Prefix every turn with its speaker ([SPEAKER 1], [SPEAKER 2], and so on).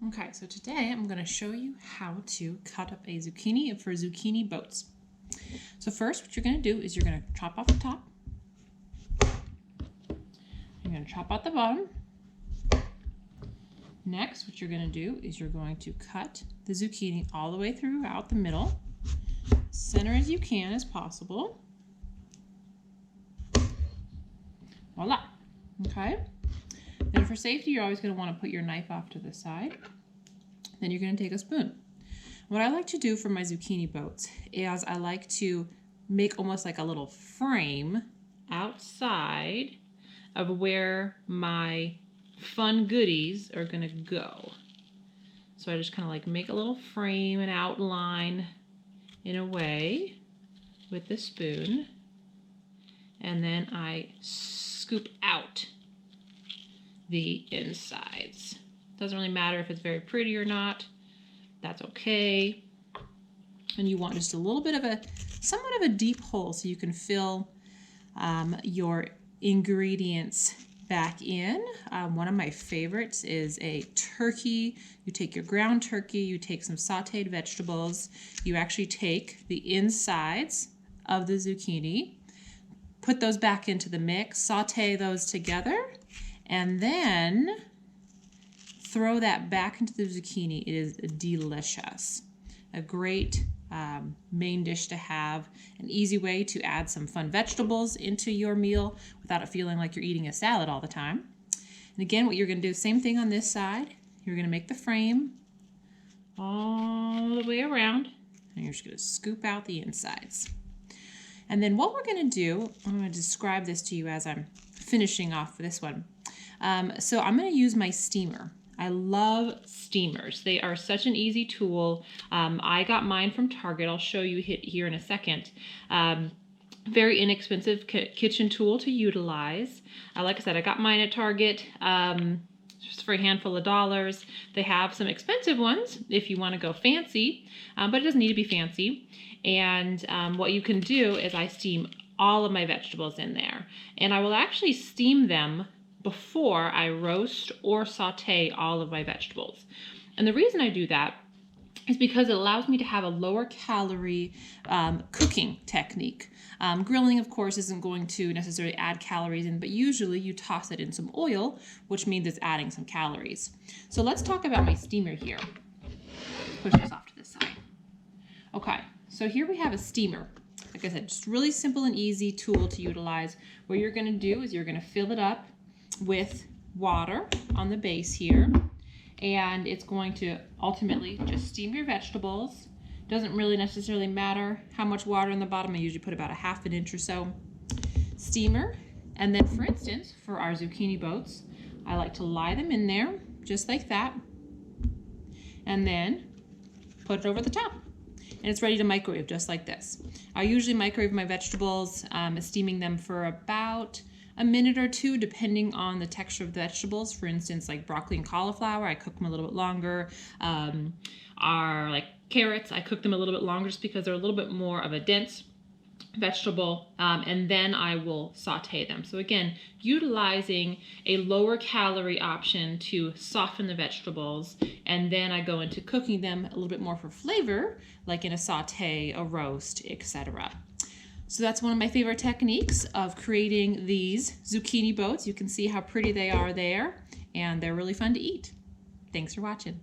[SPEAKER 1] Okay, so today I'm going to show you how to cut up a zucchini for zucchini boats. So first what you're going to do is you're going to chop off the top. You're going to chop out the bottom. Next, what you're going to do is you're going to cut the zucchini all the way throughout the middle, center as you can as possible. Voila. Okay. Then for safety, you're always going to want to put your knife off to the side. Then you're going to take a spoon. What I like to do for my zucchini boats is I like to make almost like a little frame outside of where my fun goodies are going to go. So I just kind of like make a little frame and outline in a way with the spoon. And then I scoop out the insides. Doesn't really matter if it's very pretty or not. That's okay. And you want just a little bit of somewhat of a deep hole so you can fill your ingredients back in. One of my favorites is a turkey. You take your ground turkey, you take some sauteed vegetables, you actually take the insides of the zucchini, put those back into the mix, saute those together, and then throw that back into the zucchini. It is delicious. A great main dish to have, an easy way to add some fun vegetables into your meal without it feeling like you're eating a salad all the time. And again, what you're going to do, same thing on this side. You're going to make the frame all the way around, and you're just going to scoop out the insides. And then what we're going to do, I'm going to describe this to you as I'm finishing off this one. So I'm going to use my steamer. I love steamers. They are such an easy tool. I got mine from Target. I'll show you here in a second. Very inexpensive kitchen tool to utilize. Like I said, I got mine at Target just for a handful of dollars. They have some expensive ones if you want to go fancy, but it doesn't need to be fancy. And what you can do is I steam all of my vegetables in there. And I will actually steam them before I roast or saute all of my vegetables. And the reason I do that is because it allows me to have a lower calorie cooking technique. Grilling, of course, isn't going to necessarily add calories in, but usually you toss it in some oil, which means it's adding some calories. So let's talk about my steamer here. Push this off to the side. Okay, so here we have a steamer. Like I said, just really simple and easy tool to utilize. What you're going to do is you're going to fill it up with water on the base here, and it's going to ultimately just steam your vegetables. Doesn't really necessarily matter how much water in the bottom. I usually put about a half an inch or so. Steamer. And then, for instance, for our zucchini boats, I like to lie them in there just like that, and then put it over the top. And it's ready to microwave just like this. I usually microwave my vegetables, steaming them for about a minute or two, depending on the texture of the vegetables. For instance, like broccoli and cauliflower, I cook them a little bit longer. Our like carrots, I cook them a little bit longer just because they're a little bit more of a dense vegetable, and then I will saute them. So again, utilizing a lower calorie option to soften the vegetables, and then I go into cooking them a little bit more for flavor, like in a saute, a roast, etc. So that's one of my favorite techniques of creating these zucchini boats. You can see how pretty they are there, and they're really fun to eat. Thanks for watching.